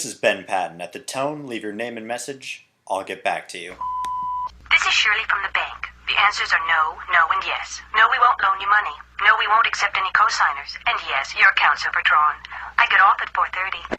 This is Ben Patton. At the tone, leave your name and message. I'll get back to you. This is Shirley from the bank. The answers are no, no, and yes. No, we won't loan you money. No, we won't accept any co-signers. And yes, your account's overdrawn. I get off at 4:30.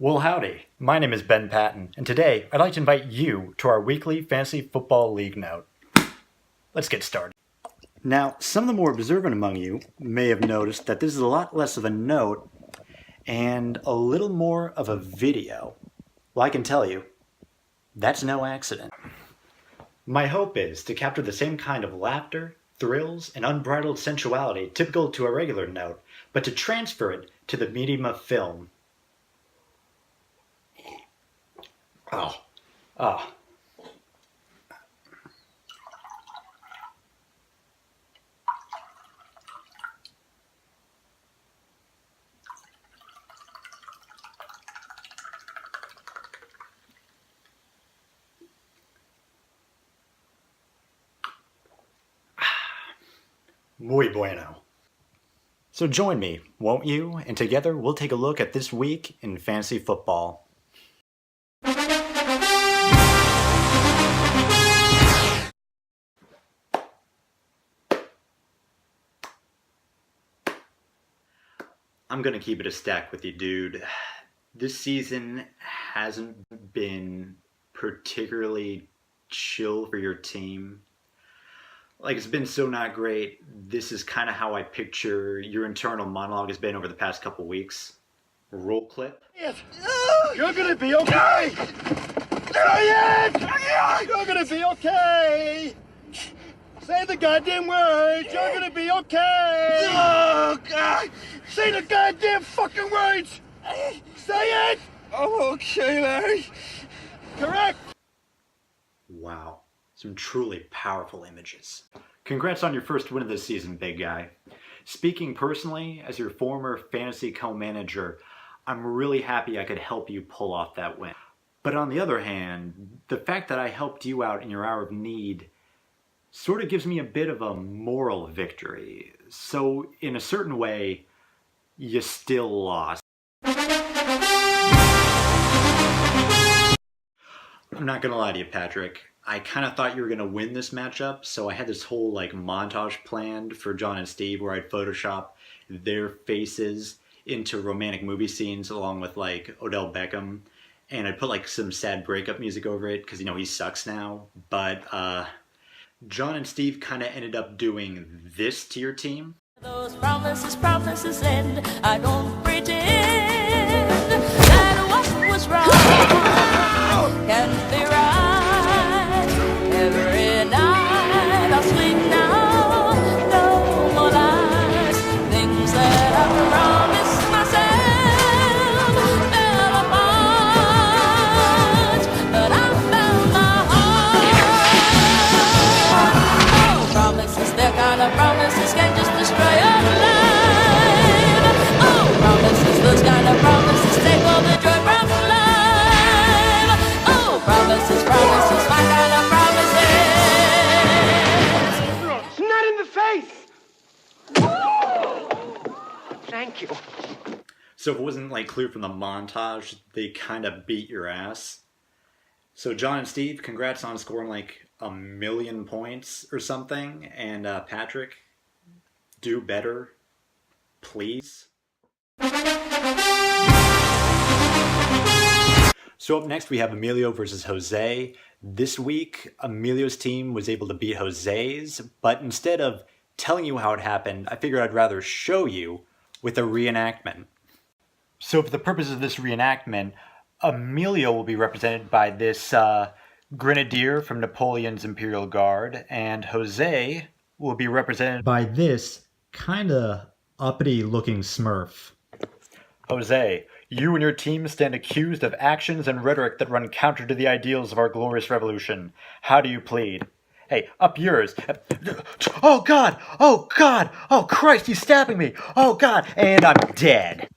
Well, howdy. My name is Ben Patton, and today I'd like to invite you to our weekly Fantasy Football League note. Let's get started. Now, some of the more observant among you may have noticed that this is a lot less of a note and a little more of a video. Well, I can tell you, that's no accident. My hope is to capture the same kind of laughter, thrills, and unbridled sensuality typical to a regular note, but to transfer it to the medium of film. Oh. Muy bueno. So join me, won't you? And together we'll take a look at this week in fantasy football. I'm gonna keep it a stack with you, dude. This season hasn't been particularly chill for your team. Like, it's been so not great. This is kind of how I picture your internal monologue has been over the past couple weeks. Roll clip. You're gonna be okay! You're gonna be okay! Say the goddamn words! You're gonna be okay! Oh, God! Say the goddamn fucking words! Say it! I'm okay, Larry. Correct! Wow. Some truly powerful images. Congrats on your first win of this season, big guy. Speaking personally, as your former fantasy co-manager, I'm really happy I could help you pull off that win. But on the other hand, the fact that I helped you out in your hour of need sort of gives me a bit of a moral victory. So in a certain way, you still lost. I'm not gonna lie to you, Patrick. I kind of thought you were gonna win this matchup, so I had this whole montage planned for John and Steve where I'd Photoshop their faces into romantic movie scenes along with Odell Beckham, and I'd put some sad breakup music over it because he sucks now. But John and Steve kind of ended up doing this to your team. Those promises end. I don't pretend that what was wrong can be right. Every night I'll sleep now. No more lies. Things that I promised myself fell apart. But I found my heart. Oh, promises, they're kind of promises can just destroy your life. Oh, promises, those kind of promises take all the joy from life. Oh, promises, my kind of promises. It's not in the face! Thank you. So if it wasn't clear from the montage, they kind of beat your ass. So John and Steve, congrats on scoring 1,000,000 points or something. And Patrick, do better, please. So up next we have Emilio versus Jose. This week, Emilio's team was able to beat Jose's, but instead of telling you how it happened, I figured I'd rather show you with a reenactment. So for the purpose of this reenactment, Emilio will be represented by this grenadier from Napoleon's Imperial Guard, and Jose will be represented by this kinda uppity-looking smurf. Jose, you and your team stand accused of actions and rhetoric that run counter to the ideals of our glorious revolution. How do you plead? Hey, up yours. Oh God! Oh God! Oh Christ, he's stabbing me! Oh God! And I'm dead.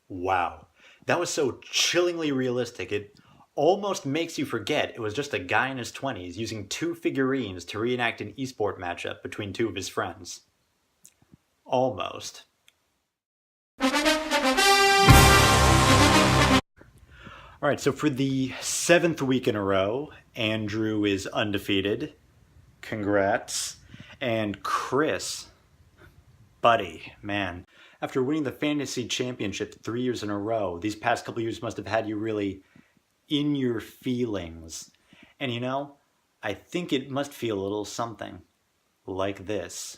Wow. That was so chillingly realistic, it almost makes you forget it was just a guy in his 20s using 2 figurines to reenact an esport matchup between 2 of his friends. Almost. Alright, so for the 7th week in a row, Andrew is undefeated. Congrats. And Chris, buddy, man. After winning the fantasy championship 3 years in a row, these past couple years must have had you really in your feelings. And you know, I think it must feel a little something like this.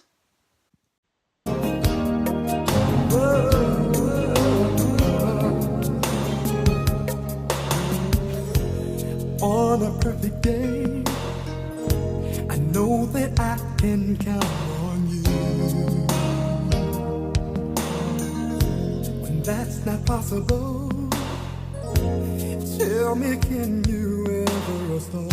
On a perfect day, I know that I can count on you. When that's not possible, tell me, can you ever stop?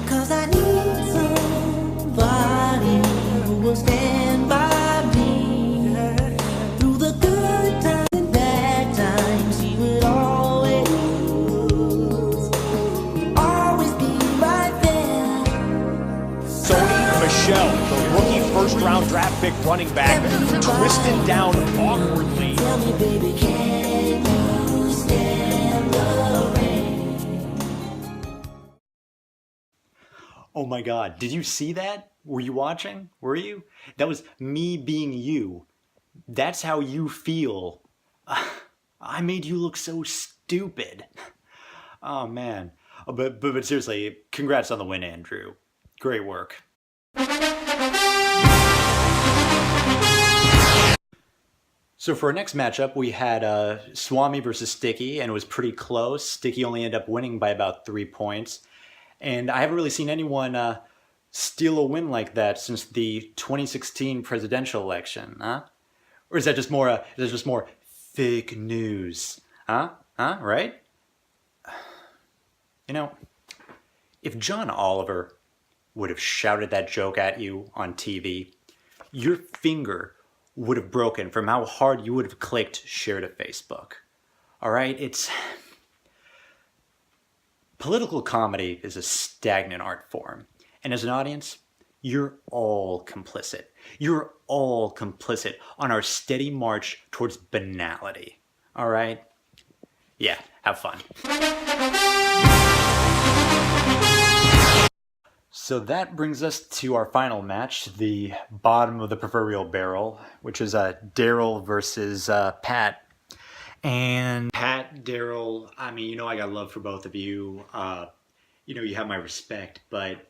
'Cause I need somebody who will stand by me through the good times and bad times. He would always be right there. Sony Michel, the rookie first-round draft pick running back, twisted down awkwardly. Tell me, baby, can you stand the rain? Oh my God, did you see that? Were you watching? Were you? That was me being you. That's how you feel. I made you look so stupid. Oh man. But seriously, congrats on the win, Andrew. Great work. So for our next matchup, we had Swami versus Sticky, and it was pretty close. Sticky only ended up winning by about 3 points. And I haven't really seen anyone steal a win like that since the 2016 presidential election, huh? Or is that just more fake news? Huh? Right? You know, if John Oliver would have shouted that joke at you on TV, your finger would have broken from how hard you would have clicked share to Facebook. All right? Political comedy is a stagnant art form. And as an audience, you're all complicit. You're all complicit on our steady march towards banality. All right? Yeah, have fun. So that brings us to our final match, the bottom of the proverbial barrel, which is Daryl versus Pat. And Pat, Daryl, I mean, you know I got love for both of you. You know, you have my respect, but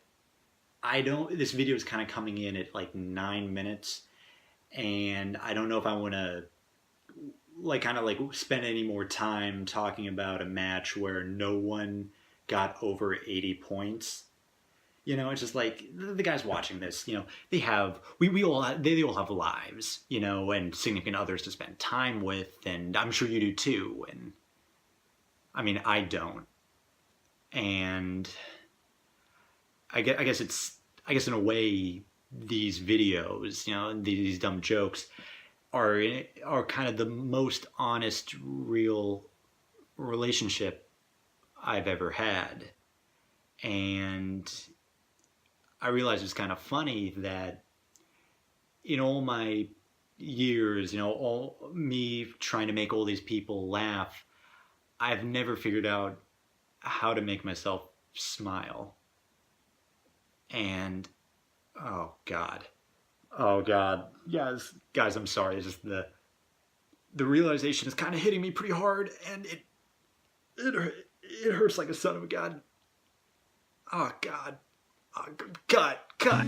this video is kind of coming in at like 9 minutes, and I don't know if I want to spend any more time talking about a match where no one got over 80 points. You know, it's just like the guys watching this, you know, they all have lives, you know, and significant others to spend time with, and I'm sure you do too. And I mean, I don't. And I guess in a way, these videos, you know, these dumb jokes are kind of the most honest, real relationship I've ever had. And I realized it's kind of funny that in all my years, you know, all me trying to make all these people laugh, I've never figured out how to make myself smile. And oh God, guys, I'm sorry. It's just the realization is kind of hitting me pretty hard, and It hurts like a son of a gun. Oh, God. Oh, cut.